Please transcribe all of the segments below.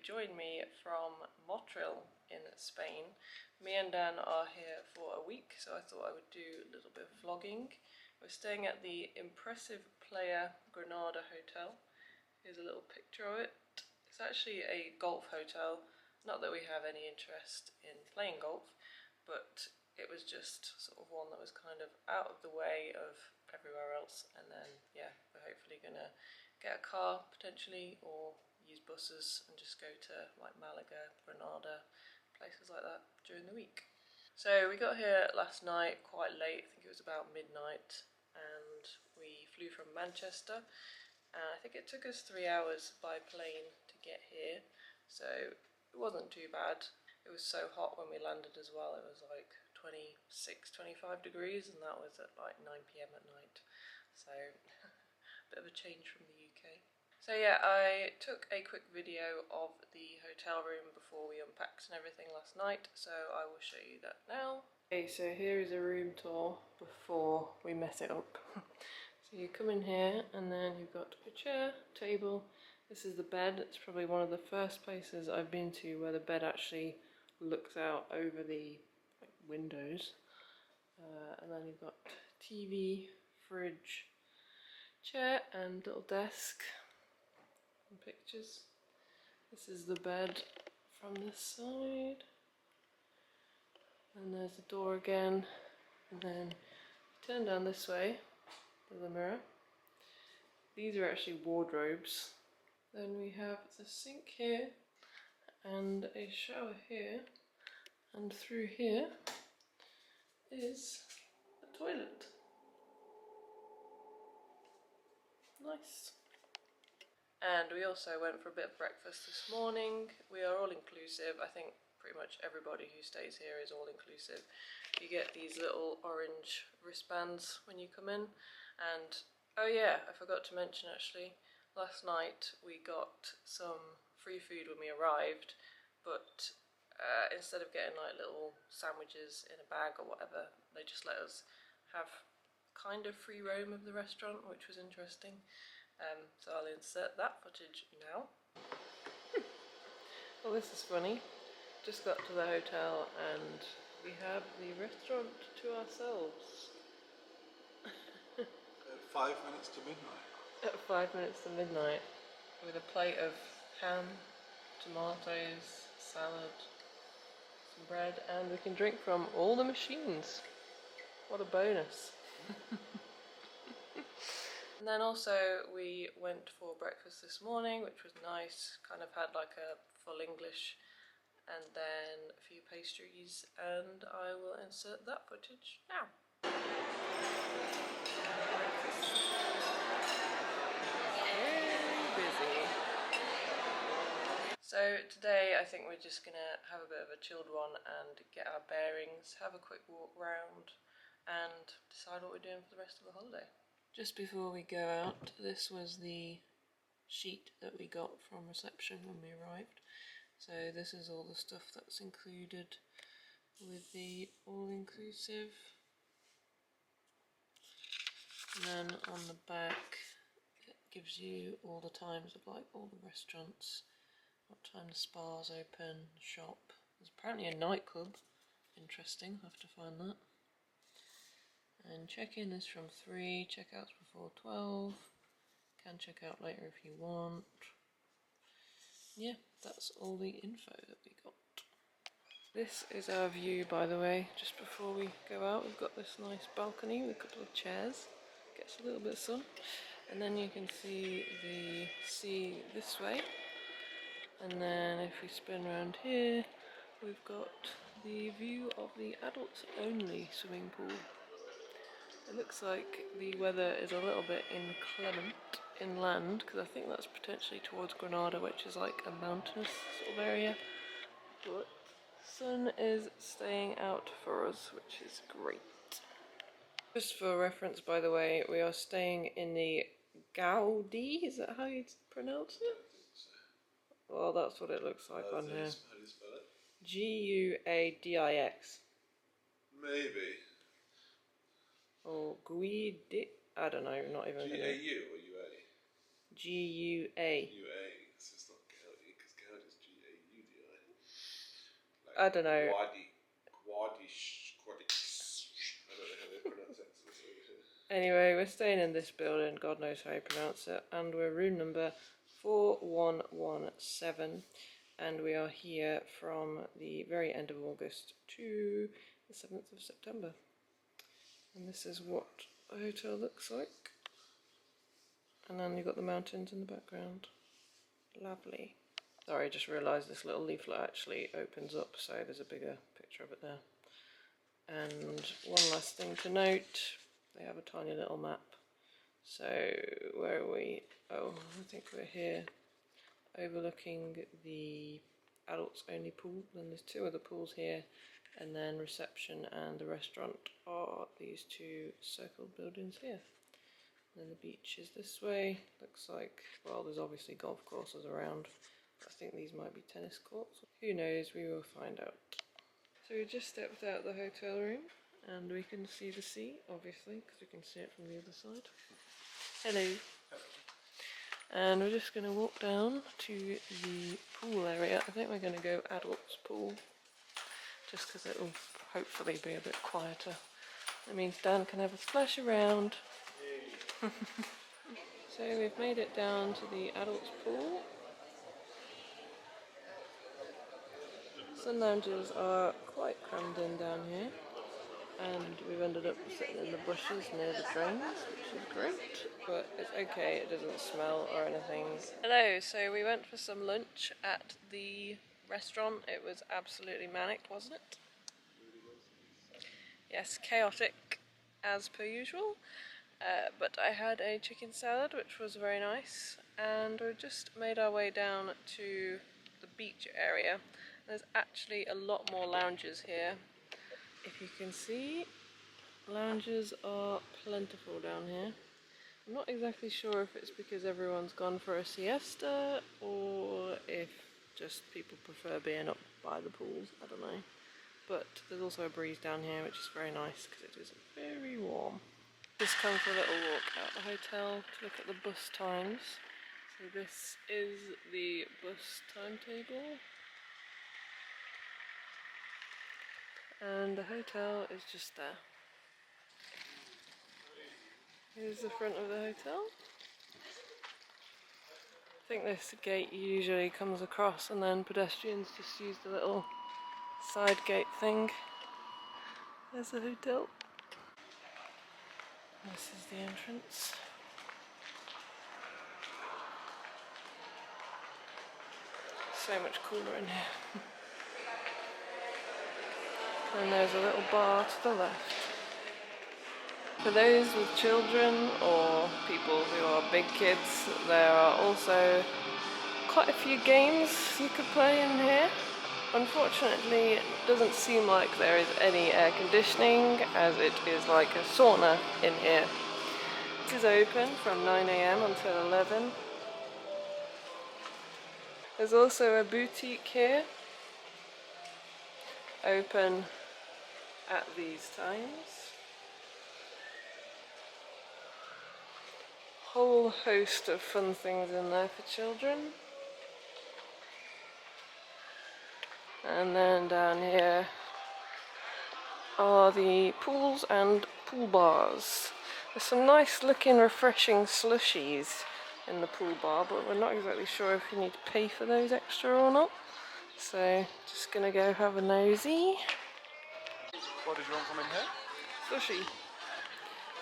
join me from Motril in Spain. Me and Dan are here for a week, so I thought I would do a little bit of vlogging. We're staying at the impressive Playa Granada hotel. Here's a little picture of it. It's actually a golf hotel. Not that we have any interest in playing golf, but it was just sort of one that was kind of out of the way of everywhere else. And then, yeah, we're hopefully gonna get a car potentially, or use buses and just go to like Malaga, Granada, places like that during the week. So we got here last night quite late, I think it was about midnight, and we flew from Manchester. And I think it took us 3 hours by plane to get here, so it wasn't too bad. It was so hot when we landed as well. It was like 26, 25 degrees, and that was at like 9 PM at night. So a bit of a change from the UK. So yeah, I took a quick video of the hotel room before we unpacked and everything last night, so I will show you that now. Okay, so here is a room tour before we mess it up. So you come in here and then you've got a chair, table. This is the bed. It's probably one of the first places I've been to where the bed actually looks out over the windows. And then you've got TV, fridge, chair and little desk and pictures. This is the bed from this side. And there's the door again. And then turn down this way. There's a mirror. These are actually wardrobes. Then we have the sink here and a shower here, and through here is the toilet. Nice. And we also went for a bit of breakfast this morning. We are all inclusive. I think pretty much everybody who stays here is all inclusive. You get these little orange wristbands when you come in. And oh yeah, I forgot to mention actually, last night we got some free food when we arrived, but instead of getting like little sandwiches in a bag or whatever, they just let us have kind of free roam of the restaurant, which was interesting. So I'll insert that footage now. Well, this is funny. Just got to the hotel and we have the restaurant to ourselves. At 5 minutes to midnight. At 5 minutes to midnight, with a plate of ham, tomatoes, salad, some bread, and we can drink from all the machines. What a bonus. And then also we went for breakfast this morning, which was nice. Kind of had like a full English, and then a few pastries, and I will insert that footage now. Very busy. So today I think we're just gonna have a bit of a chilled one and get our bearings, have a quick walk round, and decide what we're doing for the rest of the holiday. Just before we go out, this was the sheet that we got from reception when we arrived. So this is all the stuff that's included with the all-inclusive. And then on the back it gives you all the times of like all the restaurants, what time the spa's open, shop. There's apparently a nightclub. Interesting, I'll have to find that. And check-in is from 3, check-out's before 12. Can check out later if you want. Yeah, that's all the info that we got. This is our view, by the way. Just before we go out, we've got this nice balcony with a couple of chairs. Gets a little bit of sun. And then you can see the sea this way. And then if we spin around here, we've got the view of the adults-only swimming pool. It looks like the weather is a little bit inclement inland, because I think that's potentially towards Granada, which is like a mountainous sort of area. But sun is staying out for us, which is great. Just for reference, by the way, we are staying in the Gaudi, is that how you pronounce it? Well, that's what it looks like on here. How do you spell it? G-U-A-D-I-X. Maybe. Or Guidi, I don't know, not even. G-A-U or U-A? G-U-A. U-A, it's not Gaudi, because Gaudi is G-A. I don't know. I don't know how they pronounce it. Anyway, we're staying in this building, God knows how you pronounce it, and we're room number 4117, and we are here from the very end of August to the 7th of September. And this is what a hotel looks like. And then you've got the mountains in the background. Lovely. Sorry, I just realised this little leaflet actually opens up, so there's a bigger picture of it there. And one last thing to note, they have a tiny little map. So, where are we? Oh, I think we're here, overlooking the adults only pool. Then there's two other pools here, and then reception and the restaurant are these two circled buildings here. And then the beach is this way. Looks like, well, there's obviously golf courses around. I think these might be tennis courts. Who knows, we will find out. So we just stepped out the hotel room and we can see the sea, obviously, because we can see it from the other side. Hello. And we're just going to walk down to the pool area. I think we're going to go adults pool, just because it will hopefully be a bit quieter. That means Dan can have a splash around. So we've made it down to the adults pool. Sun lounges are quite crammed in down here, and we've ended up sitting in the bushes near the drains, which is great, but it's okay, it doesn't smell or anything. Hello, so we went for some lunch at the restaurant. It was absolutely manic, wasn't it? Yes, chaotic as per usual, but I had a chicken salad which was very nice, and we just made our way down to the beach area. There's actually a lot more lounges here. If you can see, lounges are plentiful down here. I'm not exactly sure if it's because everyone's gone for a siesta or if just people prefer being up by the pools, I don't know. But there's also a breeze down here which is very nice because it is very warm. Just come for a little walk out the hotel to look at the bus times. So this is the bus timetable. And the hotel is just there. Here's the front of the hotel. I think this gate usually comes across and then pedestrians just use the little side gate thing. There's the hotel. This is the entrance. So much cooler in here. And there's a little bar to the left. For those with children or people who are big kids, there are also quite a few games you could play in here. Unfortunately, it doesn't seem like there is any air conditioning, as it is like a sauna in here. It is open from 9 AM until 11. There's also a boutique here, open at these times. Whole host of fun things in there for children. And then down here are the pools and pool bars. There's some nice looking refreshing slushies in the pool bar, but we're not exactly sure if you need to pay for those extra or not. So just gonna go have a nosy. What did you want from in here? Slushie.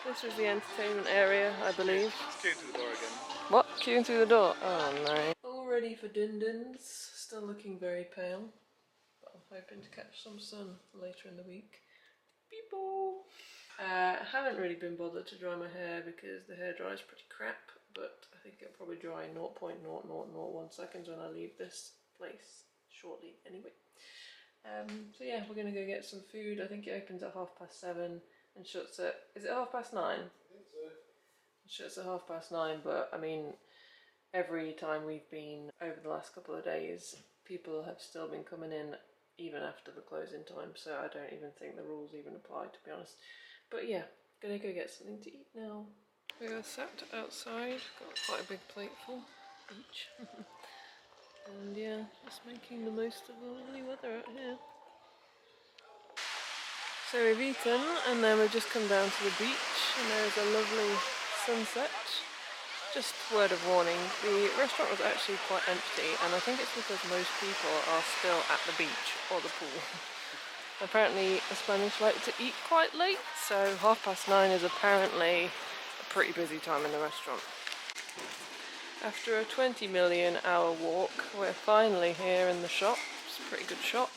This is the entertainment area, I believe. Let's go to the door again. What? Queuing through the door? Oh no. All ready for din-dins. Still looking very pale, but I'm hoping to catch some sun later in the week. People. Haven't really been bothered to dry my hair because the hairdryer is pretty crap, but I think it'll probably dry in 0.0001 seconds when I leave this place shortly anyway. So yeah, we're gonna go get some food. I think it opens at 7:30 and shuts at, is it 9:30? I think so. It shuts at 9:30, but I mean, every time we've been over the last couple of days, people have still been coming in even after the closing time, so I don't even think the rules even apply, to be honest. But yeah, gonna go get something to eat now. We are sat outside, got quite a big plateful each. And yeah, just making the most of the lovely weather out here. So we've eaten and then we've just come down to the beach and there's a lovely sunset. Just word of warning, the restaurant was actually quite empty and I think it's because most people are still at the beach or the pool. Apparently the Spanish like to eat quite late, so 9:30 is apparently a pretty busy time in the restaurant. After a 20 million hour walk, we're finally here in the shop. It's a pretty good shop,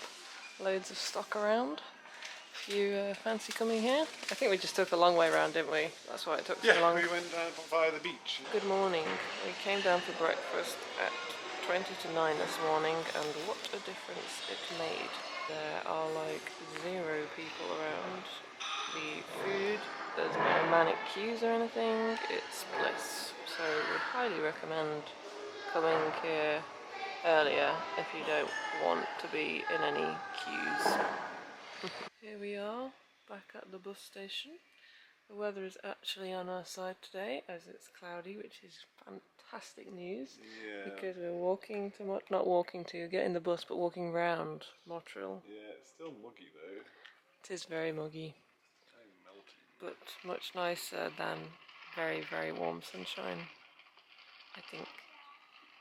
loads of stock around. If you fancy coming here? I think we just took a long way around, didn't we? That's why it took so long. Yeah, we went down via the beach. Good morning. We came down for breakfast at 20 to 9 this morning and what a difference it made. There are like 0 people around. The food, there's no manic queues or anything, it's bliss. So would highly recommend coming here earlier if you don't want to be in any queues. Here we are, back at the bus station. The weather is actually on our side today as it's cloudy, which is fantastic news. Yeah. Because we're walking to, getting the bus, but walking round Motril. Yeah, it's still muggy though. It is very muggy. Kind of melty. But much nicer than very, very warm sunshine, I think,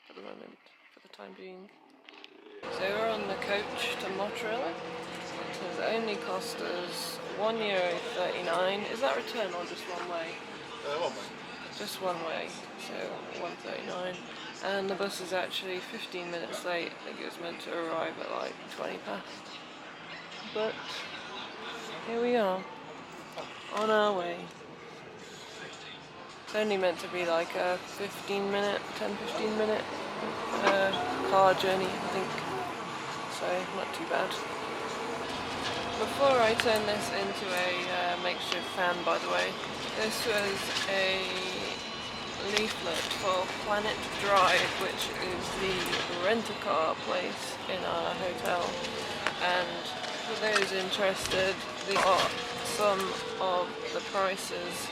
for the moment, for the time being. So we're on the coach to Motril. It has only cost us €1.39. Is that return or just one way? One way. Just one way, so $1.39. And the bus is actually 15 minutes late. I think it was meant to arrive at like 20 past. But here we are, on our way. It's only meant to be like a 10-15 minute car journey, I think. So not too bad. Before I turn this into a makeshift fan, by the way, this was a leaflet for Planet Drive, which is the rent-a-car place in our hotel. And for those interested, these are some of the prices.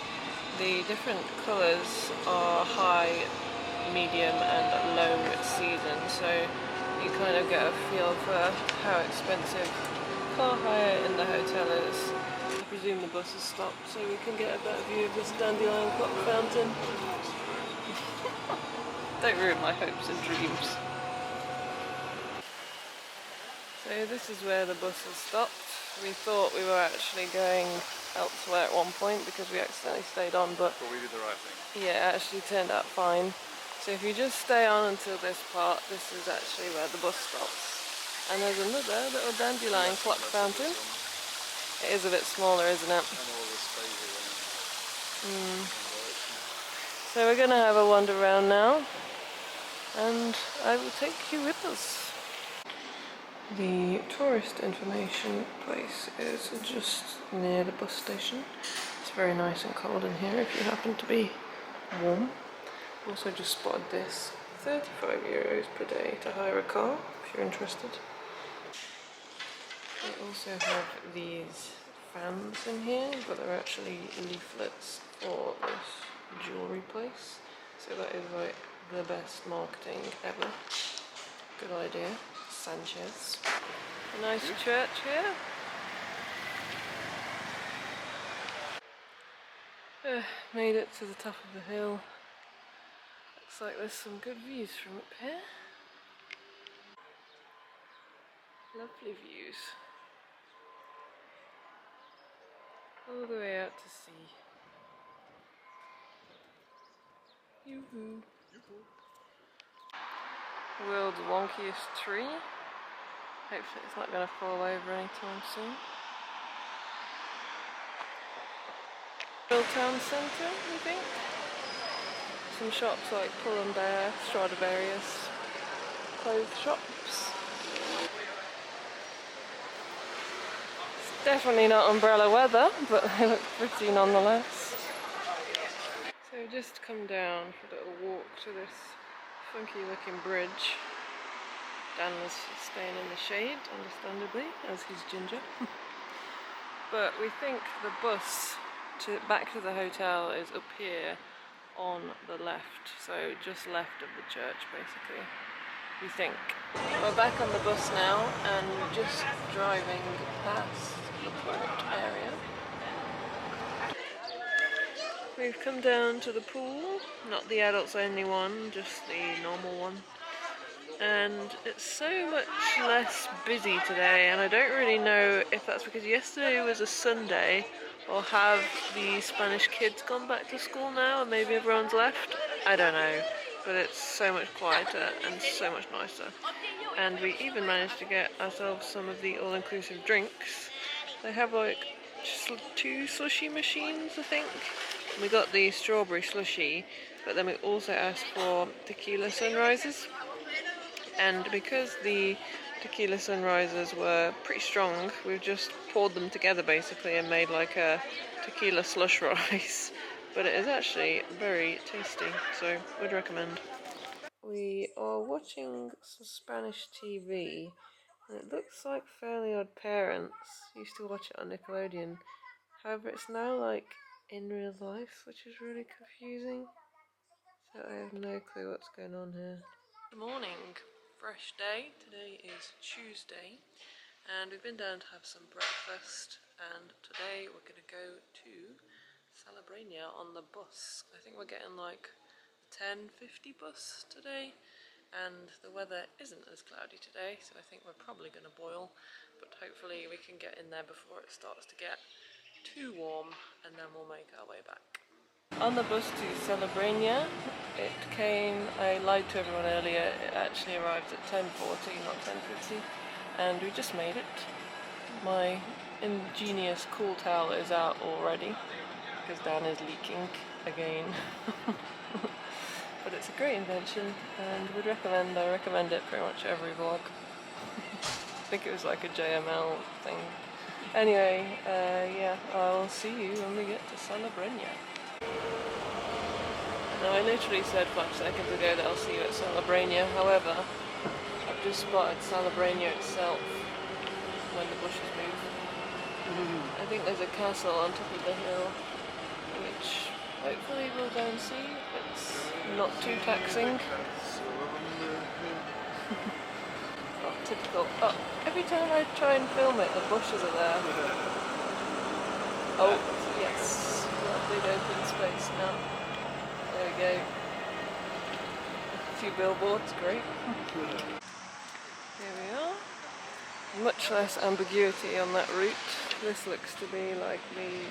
The different colours are high, medium and low season, so you kind of get a feel for how expensive car hire in the hotel is. I presume the bus has stopped so we can get a better view of this dandelion clock fountain. Don't ruin my hopes and dreams. So this is where the bus has stopped. We thought we were actually going elsewhere at one point because we accidentally stayed on, but we did the right thing. Yeah, it actually turned out fine. So if you just stay on until this part, this is actually where the bus stops. And there's another little dandelion clock fountain. It is a bit smaller, isn't it? So we're going to have a wander around now, and I will take you with us. The tourist information place is just near the bus station. It's very nice and cold in here if you happen to be warm. Also just spotted this, €35 per day to hire a car if you're interested. They also have these fans in here, but they're actually leaflets for this jewellery place. So that is like the best marketing ever. Good idea. Sanchez. A nice church here. Made it to the top of the hill. Looks like there's some good views from up here. Lovely views. All the way out to sea. Yoo-hoo. World's wonkiest tree. Hopefully it's not going to fall over anytime soon. Real town centre, you think? Some shops like Pull and Bear, Stradivarius, clothes shops. It's definitely not umbrella weather, but they look pretty nonetheless. So we've just come down for a little walk to this funky looking bridge. Dan was staying in the shade, understandably, as he's ginger. But we think the bus back to the hotel is up here on the left, so just left of the church basically, we think. We're back on the bus now and we're just driving past the port area. We've come down to the pool, not the adults only one, just the normal one. And it's so much less busy today, and I don't really know if that's because yesterday was a Sunday or have the Spanish kids gone back to school now and maybe everyone's left. I don't know, but it's so much quieter and so much nicer. And we even managed to get ourselves some of the all-inclusive drinks. They have like 2 slushie machines, I think. We got the strawberry slushie, but then we also asked for tequila sunrises. And because the tequila sunrises were pretty strong, we've just poured them together basically and made like a tequila slush rice. But it is actually very tasty, so would recommend. We are watching some Spanish TV, and it looks like Fairly Odd Parents. Used to watch it on Nickelodeon. However, it's now like in real life, which is really confusing. So I have no clue what's going on here. Good morning. Fresh day. Today is Tuesday, and we've been down to have some breakfast, and today we're going to go to Salobreña on the bus. I think we're getting like 10:50 bus today, and the weather isn't as cloudy today, so I think we're probably going to boil, but hopefully we can get in there before it starts to get too warm, and then we'll make our way back. On the bus to Salobreña, it came, I lied to everyone earlier, it actually arrived at 10:40, not 10:50, and we just made it. My ingenious cool towel is out already, because Dan is leaking again. But it's a great invention, and would recommend, I recommend it pretty much every vlog. I think it was like a JML thing. Anyway, yeah, I'll see you when we get to Salobrena. Now I literally said 5 seconds ago that I'll see you at Salobrena, however, I've just spotted Salobrena itself when the bushes move. I think there's a castle on top of the hill, which hopefully we'll go and see if it's not too taxing. Oh, typical. Oh, every time I try and film it, the bushes are there. Oh, yes, that big open space now. There we go. A few billboards, great. Here we are. Much less ambiguity on that route. This looks to be like the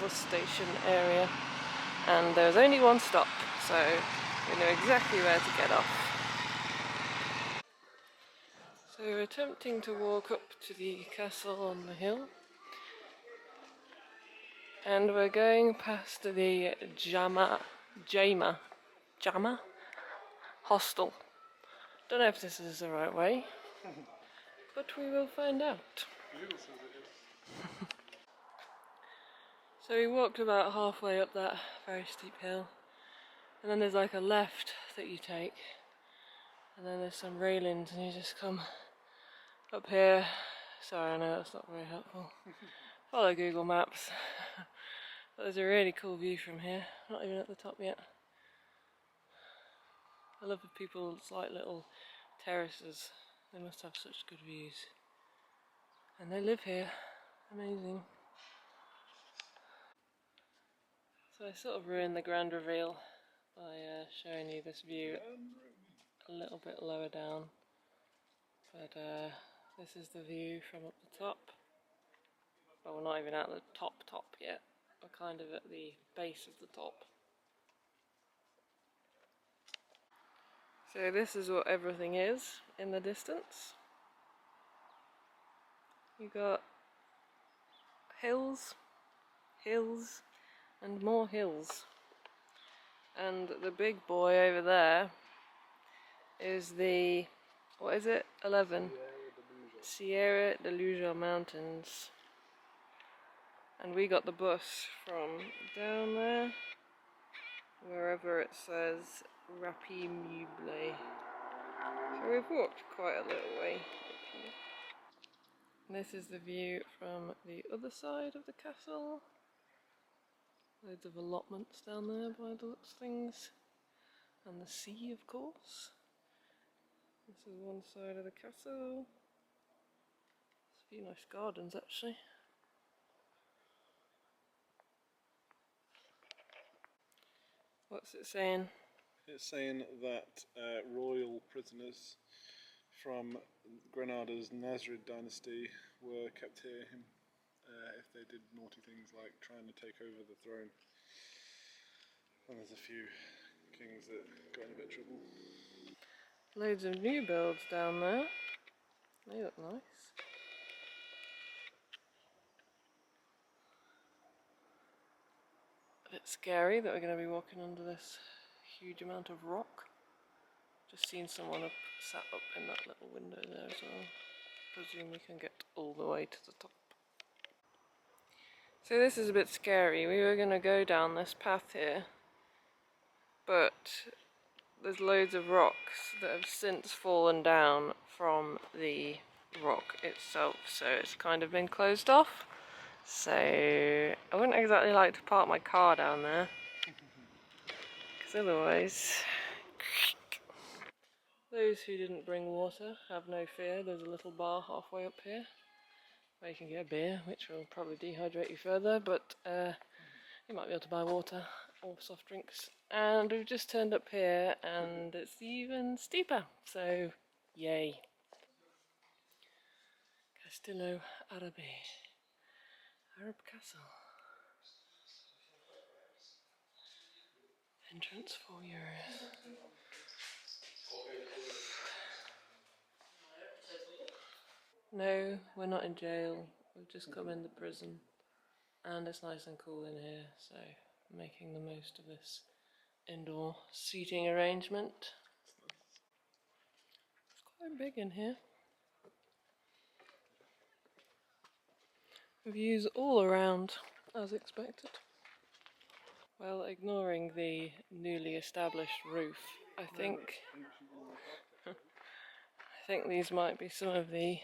bus station area. And there's only one stop, so we know exactly where to get off. So we're attempting to walk up to the castle on the hill. And we're going past the Jama hostel. Don't know if this is the right way, but we will find out. So we walked about halfway up that very steep hill, and then there's like a left that you take, and then there's some railings and you just come up here. Sorry, I know that's not very helpful. Follow Google Maps. But there's a really cool view from here, not even at the top yet. I love the people's like little terraces, they must have such good views. And they live here, amazing. So I sort of ruined the grand reveal by showing you this view a little bit lower down. But this is the view from up the top. Well, we're not even at the top yet, we're kind of at the base of the top. So this is what everything is in the distance. You got hills, hills, and more hills. And the big boy over there is the, what is it, 11? Sierra de Luja Mountains. And we got the bus from down there, wherever it says Rapimeuble. So we've walked quite a little way up here. And this is the view from the other side of the castle. Loads of allotments down there by the looks of things. And the sea, of course. This is one side of the castle. There's a few nice gardens actually. What's it saying? It's saying that royal prisoners from Granada's Nasrid dynasty were kept here if they did naughty things like trying to take over the throne. And there's a few kings that got in a bit of trouble. Loads of new builds down there. They look nice. A bit scary that we're going to be walking under this huge amount of rock. Just seen someone sat up in that little window there as well. Presume we can get all the way to the top. So this is a bit scary. We were going to go down this path here, but there's loads of rocks that have since fallen down from the rock itself, so it's kind of been closed off. So I wouldn't exactly like to park my car down there, because otherwise... Those who didn't bring water have no fear. There's a little bar halfway up here where you can get a beer, which will probably dehydrate you further, but you might be able to buy water or soft drinks. And we've just turned up here and it's even steeper, so yay. Castillo Árabe, Arab Castle. Entrance €4. No, we're not in jail. We've just come in the prison. And it's nice and cool in here, so I'm making the most of this indoor seating arrangement. It's quite big in here. Views all around, as expected. Well, ignoring the newly established roof, I think these might be some of the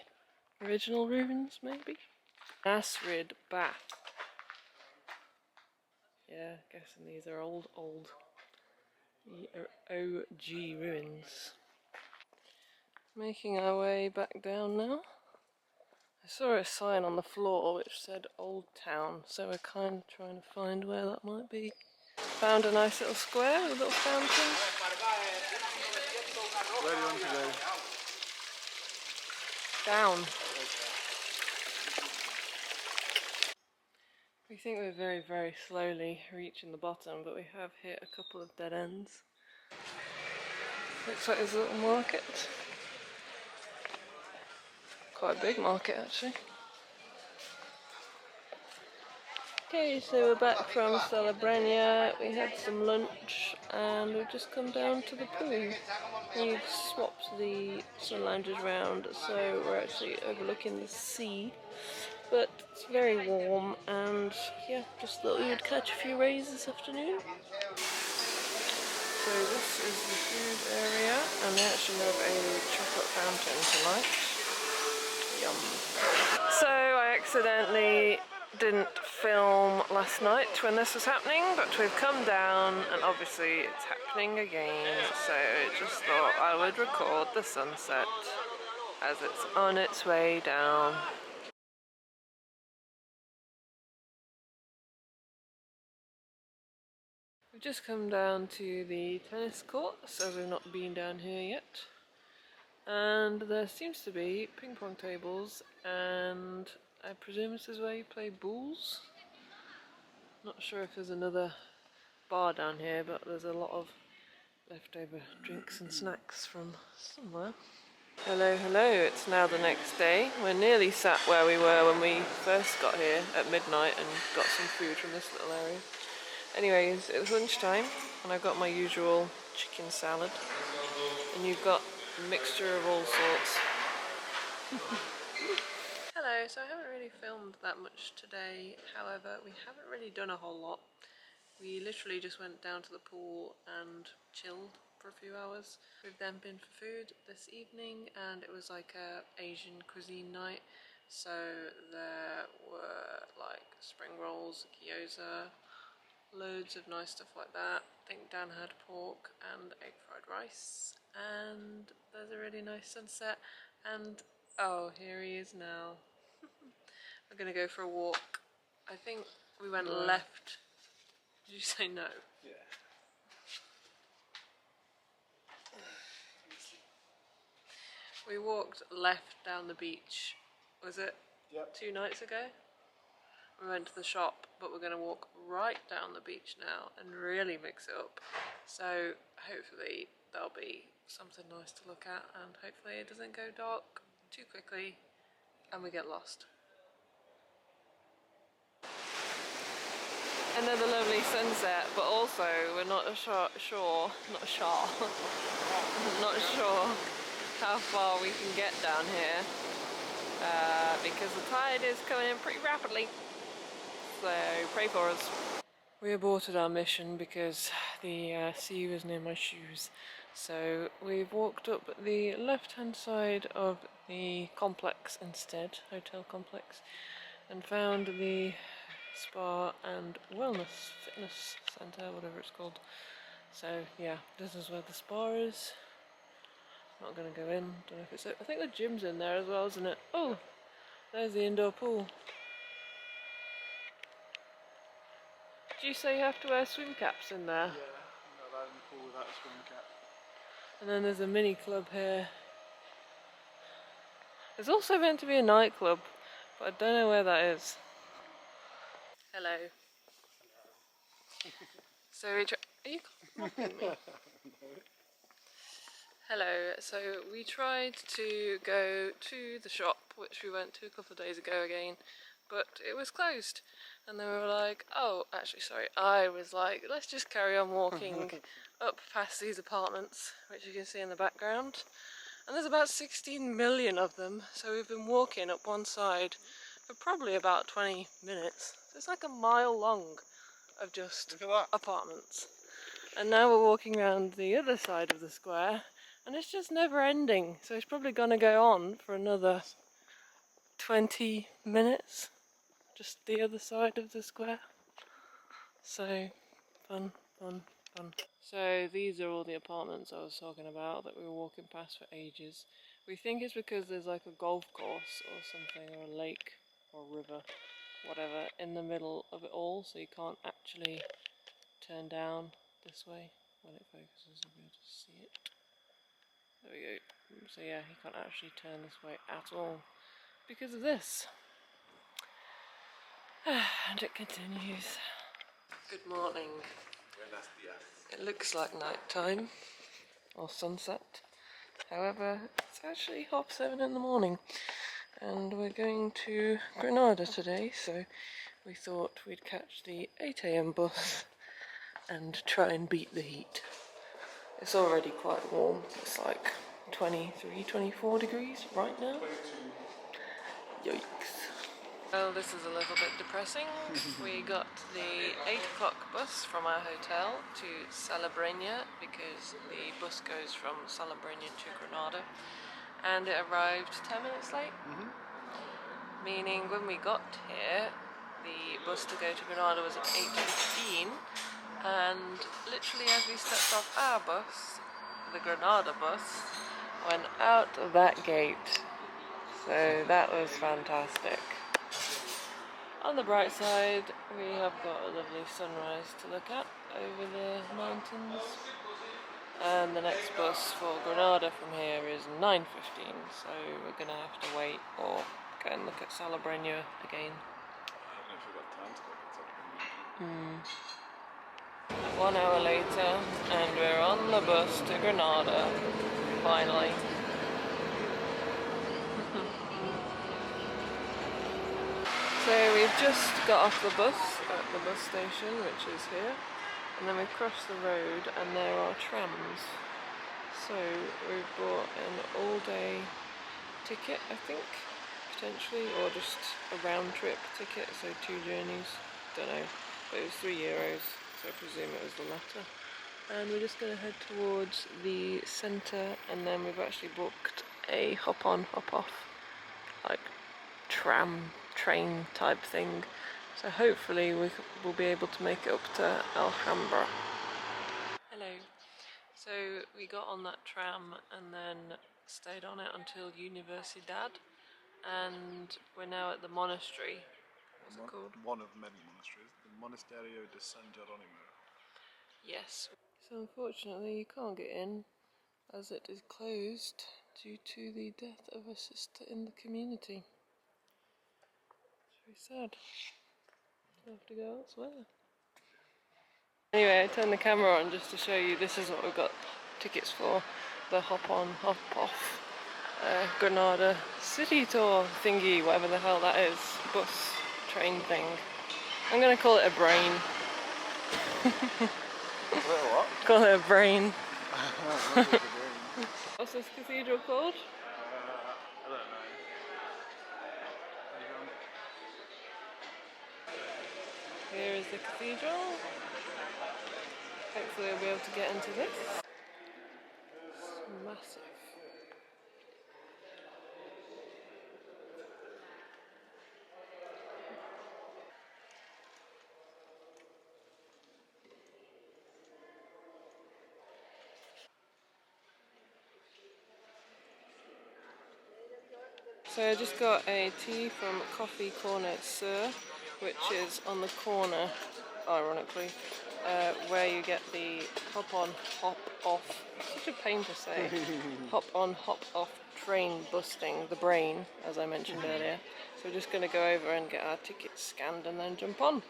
original ruins, maybe? Nasrid Bath. Yeah, guessing these are old OG ruins. Making our way back down now. I saw a sign on the floor which said Old Town, so we're kind of trying to find where that might be. Found a nice little square with a little fountain. Where do you want to go? Down. We think we're very, very slowly reaching the bottom, but we have hit a couple of dead ends. Looks like there's a little market. Quite a big market, actually. Okay, so we're back from Salobrena. We had some lunch and we've just come down to the pool. We've swapped the sun lounges round, so we're actually overlooking the sea. But it's very warm and yeah, just thought we would catch a few rays this afternoon. So this is the food area and they actually have a chocolate fountain tonight. Yum. So I accidentally didn't film last night when this was happening, but we've come down and obviously it's happening again, so I just thought I would record the sunset as it's on its way down. We've just come down to the tennis courts, as we've not been down here yet. And there seems to be ping pong tables, and I presume this is where you play bowls. Not sure if there's another bar down here, but there's a lot of leftover drinks and snacks from somewhere. Hello, hello, it's now the next day. We're nearly sat where we were when we first got here at midnight and got some food from this little area. Anyways, it was lunchtime and I've got my usual chicken salad and you've got a mixture of all sorts. Hello, so I haven't really filmed that much today, however we haven't really done a whole lot. We literally just went down to the pool and chilled for a few hours. We've then been for food this evening and it was like a Asian cuisine night. So there were like spring rolls, gyoza, loads of nice stuff like that. I think Dan had pork and egg fried rice, and there's a really nice sunset, and oh, here he is now. We're gonna go for a walk. I think we went left. Did you say no? Yeah. We walked left down the beach, was it Yep. 2 nights ago? We went to the shop, but we're going to walk right down the beach now and really mix it up. So hopefully there'll be something nice to look at, and hopefully it doesn't go dark too quickly and we get lost. Another lovely sunset, but also we're not sure how far we can get down here because the tide is coming in pretty rapidly. So pray for us. We aborted our mission because the sea was near my shoes. So we've walked up the left-hand side of the complex instead, hotel complex, and found the spa and wellness fitness centre, whatever it's called. So yeah, this is where the spa is. Not going to go in, don't know if it's... I think the gym's in there as well, isn't it? Oh, there's the indoor pool. Did you say you have to wear swim caps in there? Yeah, I'm not allowed in the pool without a swim cap. And then there's a mini club here. There's also meant to be a nightclub, but I don't know where that is. Hello. So are you mocking me? Hello. So we tried to go to the shop, which we went to a couple of days ago again, but it was closed. And then we were like, oh, actually, sorry, I was like, let's just carry on walking up past these apartments, which you can see in the background. And there's about 16 million of them, so we've been walking up one side for probably about 20 minutes. So it's like a mile long of just apartments. And now we're walking around the other side of the square, and it's just never ending. So it's probably going to go on for another 20 minutes, just the other side of the square. So fun, fun, fun. So these are all the apartments I was talking about that we were walking past for ages. We think it's because there's like a golf course or something, or a lake or river, whatever, in the middle of it all, so you can't actually turn down this way. When it focuses, you'll be able to see it. There we go. So yeah, you can't actually turn this way at all because of this. And it continues. Good morning. It looks like night time or sunset. However, it's actually 7:30 in the morning, and we're going to Granada today, so we thought we'd catch the 8 AM bus and try and beat the heat. It's already quite warm. It's like 23, 24 degrees right now. Yikes. Well, this is a little bit depressing. We got the 8 o'clock bus from our hotel to Salobrena because the bus goes from Salobrena to Granada, and it arrived 10 minutes late. Meaning when we got here, the bus to go to Granada was at 8:15, and literally as we stepped off our bus, the Granada bus went out of that gate. So that was fantastic. On the bright side, we have got a lovely sunrise to look at over the mountains. And the next bus for Granada from here is 9:15, so we're going to have to wait or go and look at Salobreña again. I don't know if we've got time to look at Salobreña. 1 hour later, and we're on the bus to Granada, finally. So we've just got off the bus at the bus station, which is here, and then we've crossed the road and there are trams. So we've bought an all-day ticket, I think, potentially, or just a round-trip ticket, so 2 journeys, don't know, but it was €3, so I presume it was the latter. And we're just going to head towards the centre, and then we've actually booked a hop-on, hop-off, like train type thing, so hopefully we'll be able to make it up to Alhambra. Hello. So we got on that tram and then stayed on it until Universidad, and we're now at the monastery. What's it called? One of many monasteries, the Monasterio de San Jerónimo. Yes. So unfortunately you can't get in as it is closed due to the death of a sister in the community. It's very sad. We'll have to go elsewhere. Anyway, I turned the camera on just to show you this is what we've got tickets for. The hop on, hop off Granada city tour thingy, whatever the hell that is. Bus, train thing. I'm gonna call it a brain. What? Call it a brain. I don't know. What's this cathedral called? I don't know. Here is the cathedral. Hopefully we'll be able to get into this. It's massive. So I just got a tea from Coffee Corner Sir, which is on the corner, ironically, where you get the hop on, hop off, such a pain to say, hop on, hop off train busting, the brain, as I mentioned earlier. So we're just going to go over and get our tickets scanned and then jump on.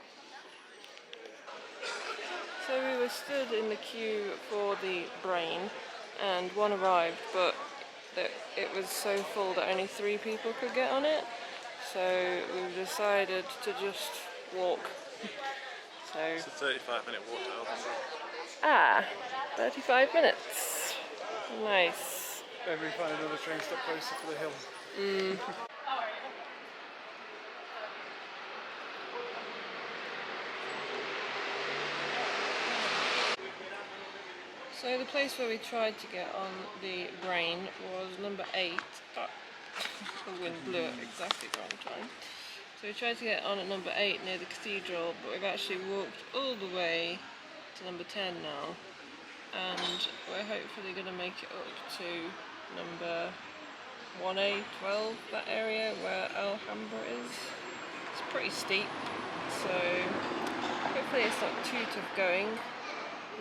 So we were stood in the queue for the brain and one arrived, but it was so full that only 3 people could get on it. So we've decided to just walk. So It's a 35-minute walk to Alhambra. Ah, 35 minutes. Nice. Maybe we find another train stop closer for the hill. So the place where we tried to get on the brain was number 8. Oh, the wind blew at exactly the wrong time. So we tried to get on at number 8 near the cathedral, but we've actually walked all the way to number 10 now. And we're hopefully going to make it up to number 1A, 12, that area where Alhambra is. It's pretty steep, so hopefully it's not too tough going.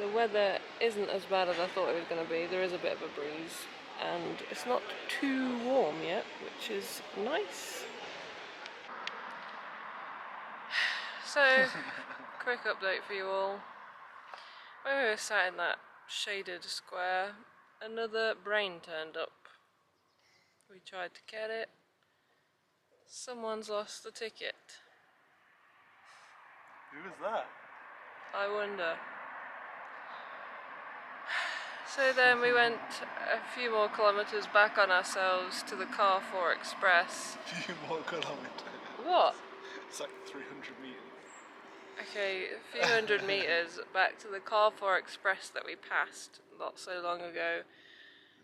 The weather isn't as bad as I thought it was going to be. There is a bit of a breeze and it's not too warm yet, which is nice. So, quick update for you all. When we were sat in that shaded square, another brain turned up. We tried to get it. Someone's lost the ticket. Who was that? I wonder. So then we went a few more kilometres back on ourselves to the Carrefour Express. A few more kilometres. What? It's like 300 metres. Okay, a few hundred metres back to the Carrefour Express that we passed not so long ago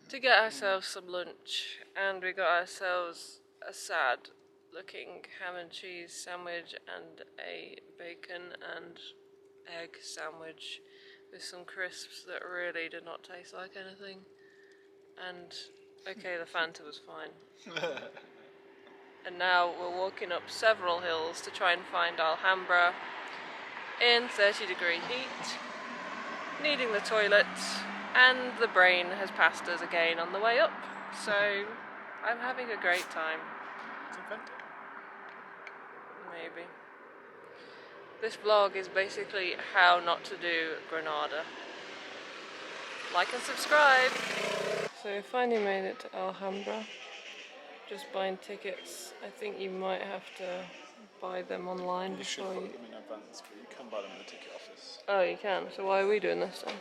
to get ourselves some lunch, and we got ourselves a sad looking ham and cheese sandwich and a bacon and egg sandwich with some crisps that really did not taste like anything. And okay, the Fanta was fine. And now we're walking up several hills to try and find Alhambra in 30-degree heat, needing the toilet, and the brain has passed us again on the way up. So I'm having a great time. It's invented. Maybe. This vlog is basically how not to do Granada. Like and subscribe! So we finally made it to Alhambra. Just buying tickets. I think you might have to buy them online You should before book them in advance, but you can buy them in the ticket office. Oh, you can? So why are we doing this then?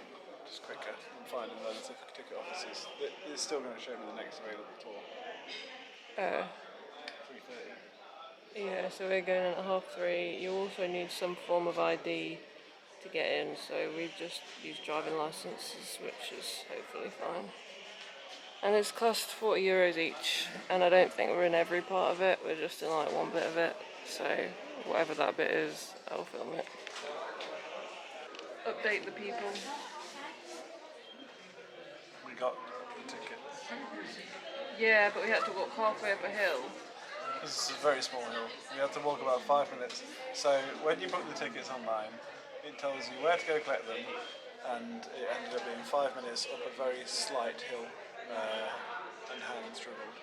Just quicker than finding those ticket offices. It's still going to show me the next available tour. Oh. 3:30. Yeah, so we're going in at 3:30. You also need some form of ID to get in, so we've just used driving licenses, which is hopefully fine. And it's cost €40 each, and I don't think we're in every part of it, we're just in like one bit of it, so whatever that bit is, I'll film it. Update the people. We got the tickets. Yeah, but we had to walk halfway up a hill. This is a very small hill. We had to walk about 5 minutes. So when you book the tickets online, it tells you where to go collect them, and it ended up being 5 minutes up a very slight hill. and hand struggled.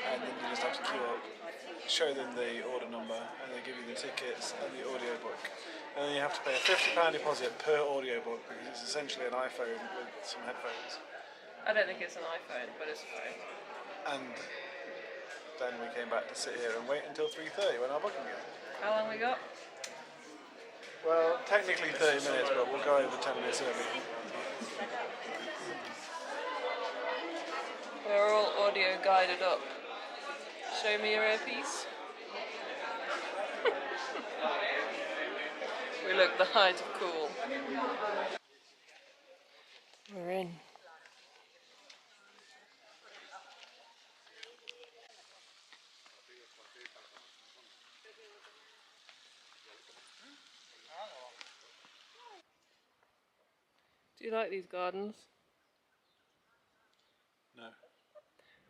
And then you just have to queue up, show them the order number, and they give you the tickets and the audiobook. And then you have to pay a £50 deposit per audiobook because it's essentially an iPhone with some headphones. I don't think it's an iPhone, but it's a phone. And then we came back to sit here and wait until 3:30 when our booking is. How long we got? Well, technically 30 minutes, but we'll go over 10 minutes early. We're all audio guided up. Show me your earpiece. We look the height of cool. We're in. Do you like these gardens? No.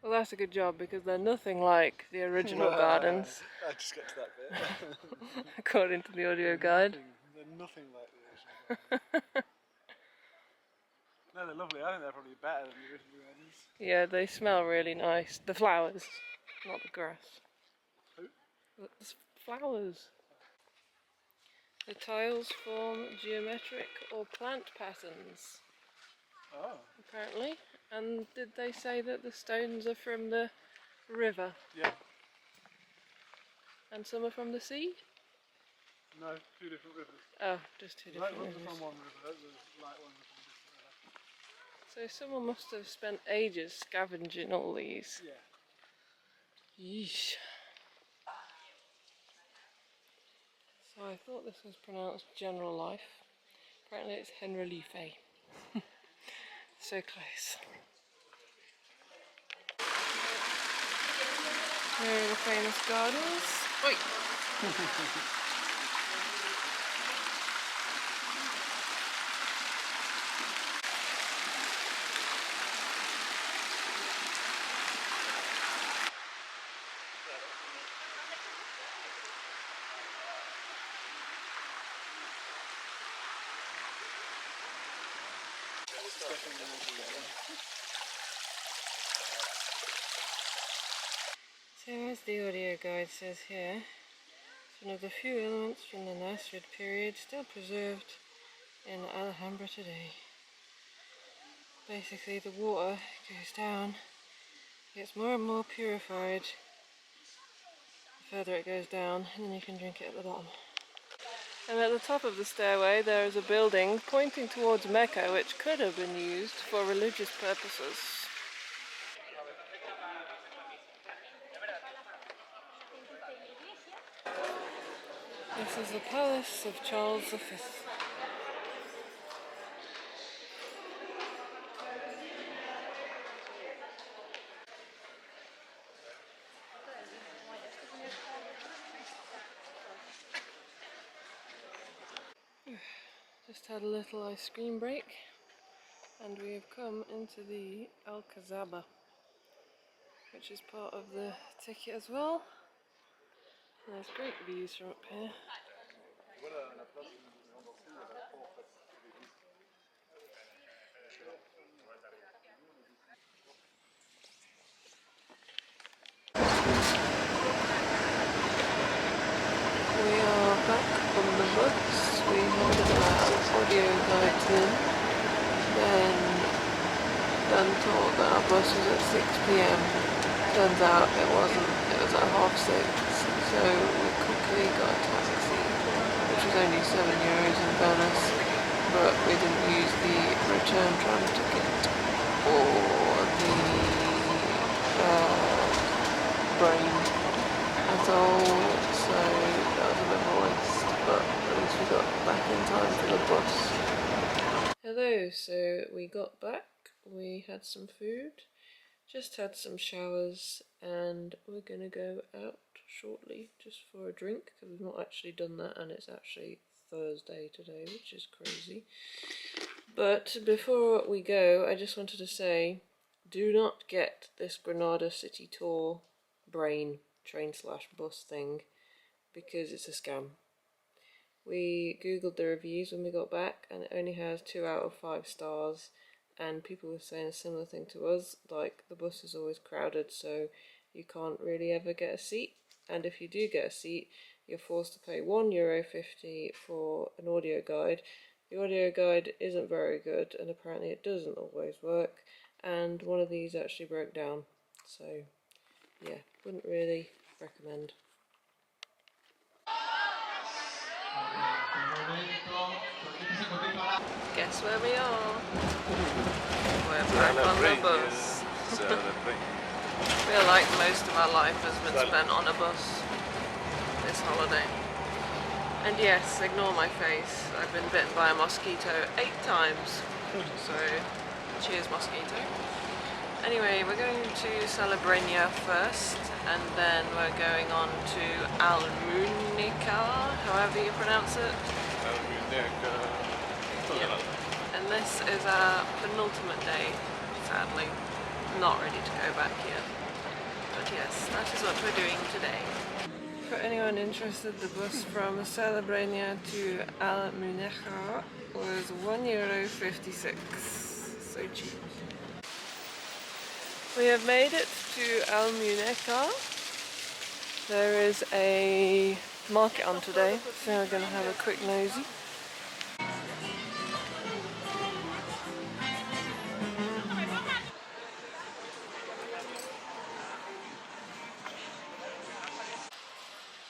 Well, that's a good job because they're nothing like the original gardens, I just got to that bit. according to the audio guide. They're nothing like the original gardens. No, they're lovely. I think they're probably better than the original gardens. Yeah, they smell really nice. The flowers, not the grass. Who? The flowers. The tiles form geometric or plant patterns, Oh. apparently. And did they say that the stones are from the river? Yeah. And some are from the sea? No, 2 different rivers. Oh, just two Light different ones are rivers. from one river, the light ones are from a different river. So someone must have spent ages scavenging all these. Yeah. Yeesh. So I thought this was pronounced General Life. Apparently it's Generalife. So close. Here are the famous gardens. Oi! So as the audio guide says here, it's one of the few elements from the Nasrid period still preserved in Alhambra today. Basically the water goes down, gets more and more purified the further it goes down, and then you can drink it at the bottom. And at the top of the stairway there is a building pointing towards Mecca which could have been used for religious purposes. This is the palace of Charles V. Just had a little ice cream break and we have come into the Alcazaba, which is part of the ticket as well. And there's great views from up here. We are back on the bus. We had our audio guides in, then Dan thought that our bus was at 6 PM. Turns out it wasn't, it was at 6:30. So we quickly got a taxi, which was only €7 in Venice, but we didn't use the return tram ticket or the brain at all, so that was a bit of a waste, but at least we got back in time for the bus. Hello, so we got back, we had some food, just had some showers, and we're gonna go out shortly just for a drink, because we've not actually done that, and it's actually Thursday today, which is crazy. But before we go, I just wanted to say, do not get this Granada City Tour train/bus thing, because it's a scam. We googled the reviews when we got back and it only has 2 out of 5 stars, and people were saying a similar thing to us, like the bus is always crowded, so you can't really ever get a seat, and if you do get a seat, you're forced to pay €1.50 for an audio guide. The audio guide isn't very good, and apparently it doesn't always work, and one of these actually broke down, so yeah, wouldn't really recommend. Guess where we are? We're back on the bus. I feel like most of our life has been spent on a bus this holiday. And yes, ignore my face, I've been bitten by a mosquito 8 times, so cheers mosquito. Anyway, we're going to Salobreña first, and then we're going on to Almunecar, however you pronounce it. Almunecar. Yep. And this is our penultimate day, sadly. Not ready to go back yet. But yes, that is what we're doing today. For anyone interested, the bus from Salobreña to Almunecar was €1.56. So cheap. We have made it to Almunecar. There is a market on today, so we're going to have a quick nosy.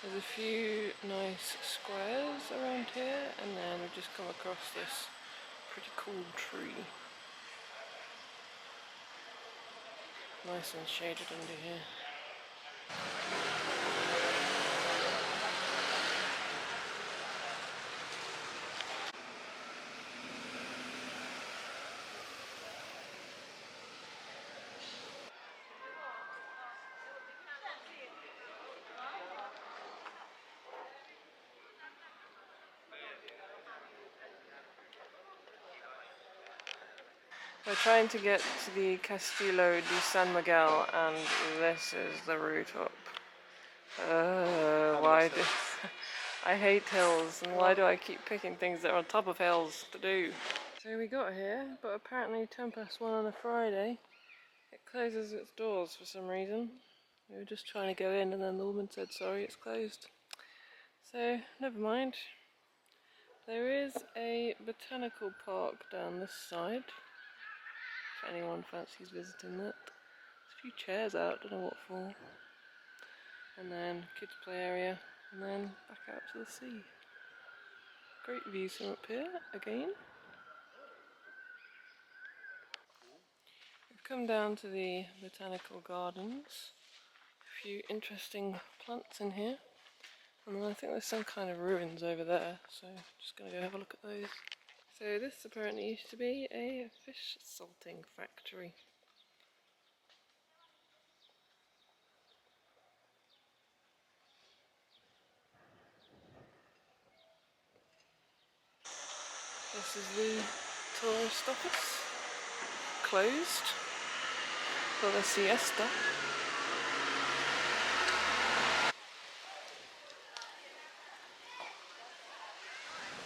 There's a few nice squares around here, and then we've just come across this pretty cool tree. Nice and shaded under here. We're trying to get to the Castillo de San Miguel, and this is the route up. Why do I hate hills, and why do I keep picking things that are on top of hills to do? So we got here, but apparently 1:10 on a Friday, it closes its doors for some reason. We were just trying to go in, and then the woman said, sorry, it's closed. So, never mind. There is a botanical park down this side, if anyone fancies visiting that. There's a few chairs out, don't know what for. And then kids play area, and then back out to the sea. Great views from up here, again. We've come down to the botanical gardens. A few interesting plants in here. And then I think there's some kind of ruins over there, so just going to go have a look at those. So this apparently used to be a fish salting factory. This is the tourist office, closed for the siesta.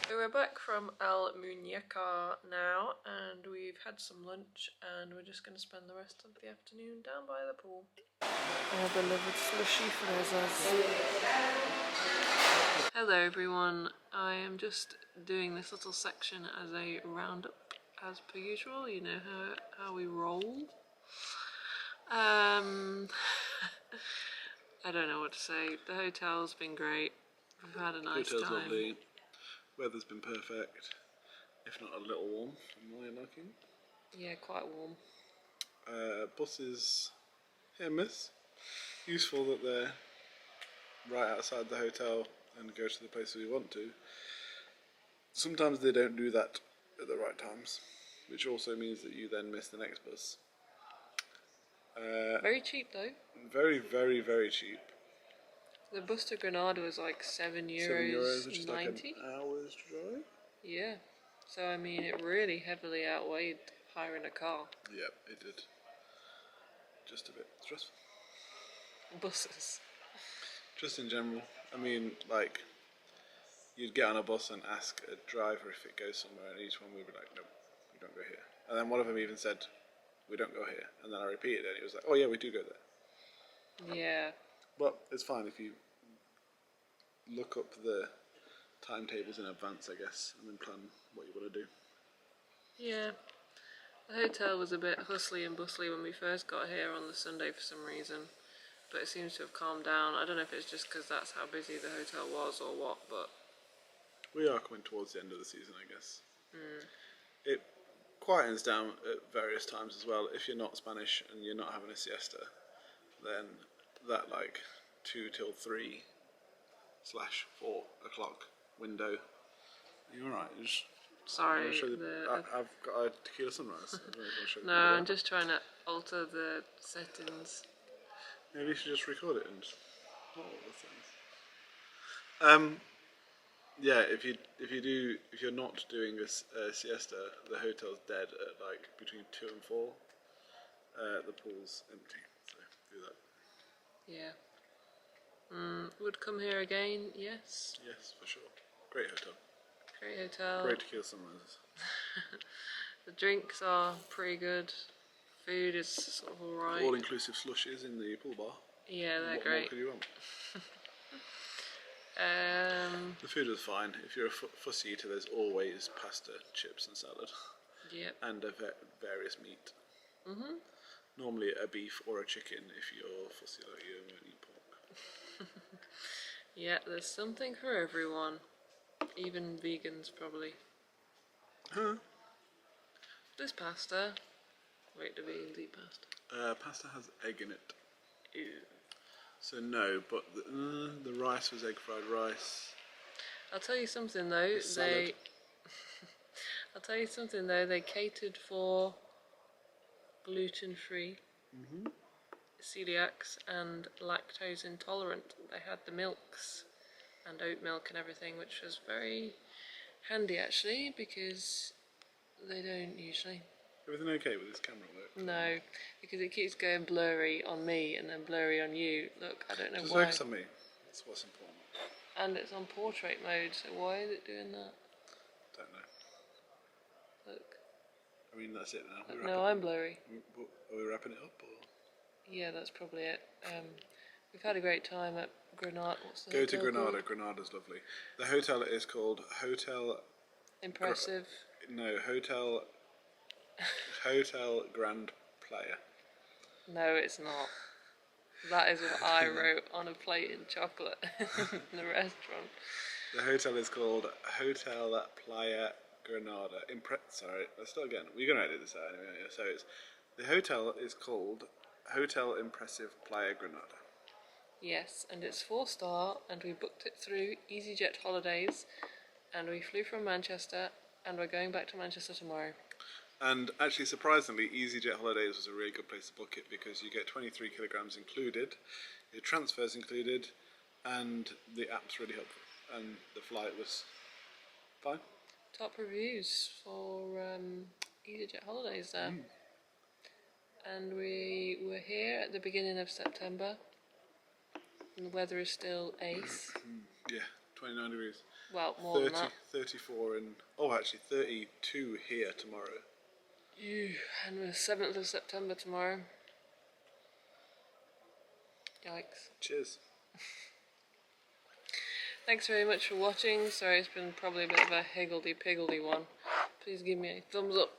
So we're back from Almunecar now, and we've had some lunch, and we're just going to spend the rest of the afternoon down by the pool. I have delivered slushie for those. Hello everyone, I am just doing this little section as a roundup, as per usual. You know how we roll. I don't know what to say. The hotel's been great. We've had a nice Hotel's time. lovely. Weather's been perfect, if not a little warm for my liking. Yeah, quite warm. Buses, hit and miss. Useful that they're right outside the hotel and go to the places we want to. Sometimes they don't do that at the right times, which also means that you then miss the next bus. Very cheap though. Very, very, very cheap. The bus to Granada was like €7, €7, which is 90. like an hour's drive. Yeah. So I mean, it really heavily outweighed hiring a car. Yep, it did. Just a bit stressful. Buses. Just in general. I mean, like, you'd get on a bus and ask a driver if it goes somewhere, and each one would be like, nope, you don't go here. And then one of them even said, "We don't go here." And then I repeated it, and he was like, "Oh yeah, we do go there." Yeah. But it's fine if you look up the timetables in advance, I guess, and then plan what you want to do. Yeah. The hotel was a bit hustly and bustly when we first got here on the Sunday for some reason, but it seems to have calmed down. I don't know if it's just because that's how busy the hotel was or what, but... We are coming towards the end of the season, I guess. It quietens down at various times as well. If you're not Spanish and you're not having a siesta, then that like 2 till 3/4 o'clock window, you're alright. Sorry, I've got a tequila sunrise. I don't know if I'll show you no, that. I'm just trying to alter the settings. Maybe you should just record it and just not all the things. Yeah, if you're not doing a siesta, the hotel's dead at like between 2 and 4. The pool's empty, so do that. Yeah. Would come here again, yes. Yes, for sure. Great hotel. Great hotel. Great tequila sunrises. The drinks are pretty good. Food is sort of alright. All-inclusive slushies in the pool bar. Yeah, they're What great. more could you want? The food was fine. If you're a fussy eater, there's always pasta, chips and salad. Yep. And various meat. Normally a beef or a chicken if you're fussy like you and won't eat pork. Yeah, there's something for everyone. Even vegans, probably. Huh? This pasta. Wait, do vegans eat pasta? Pasta has egg in it. Ew. So no, but the rice was egg fried rice. I'll tell you something though. I'll tell you something though. They catered for gluten-free, celiacs, and lactose intolerant. They had the milks and oat milk and everything, which was very handy actually because they don't usually. Everything okay with this camera work? No, because it keeps going blurry on me and then blurry on you. Look, I don't know Just why. focus on me. That's what's important. And it's on portrait mode, so why is it doing that? Don't know. Look. I mean, that's it now. No, I'm blurry. Are we wrapping it up? Or? Yeah, that's probably it. We've had a great time at Granada. What's the Go to hotel Granada. called? Granada's lovely. The hotel is called Hotel... Impressive. Hotel Grand Playa. No, it's not. That is what I wrote on a plate in chocolate in the restaurant. The hotel is called Hotel Playa Granada. Sorry, let's start again. We're going to edit this out anyway. So the hotel is called Hotel Impressive Playa Granada. Yes, and it's 4-star, and we booked it through EasyJet Holidays, and we flew from Manchester, and we're going back to Manchester tomorrow. And actually, surprisingly, EasyJet Holidays was a really good place to book it because you get 23 kilograms included, your transfers included, and the app's really helpful. And the flight was fine. Top reviews for EasyJet Holidays there. And we were here at the beginning of September, and the weather is still ace. Yeah, 29 degrees. Well, more than that. 34 and... Oh, actually, 32 here tomorrow. And we're 7th of September tomorrow. Yikes. Cheers. Thanks very much for watching. Sorry, it's been probably a bit of a higgledy-piggledy one. Please give me a thumbs up.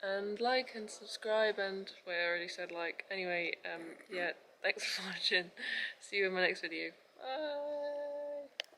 And like and subscribe, and well, I already said like. Anyway, yeah, thanks for watching. See you in my next video. Bye.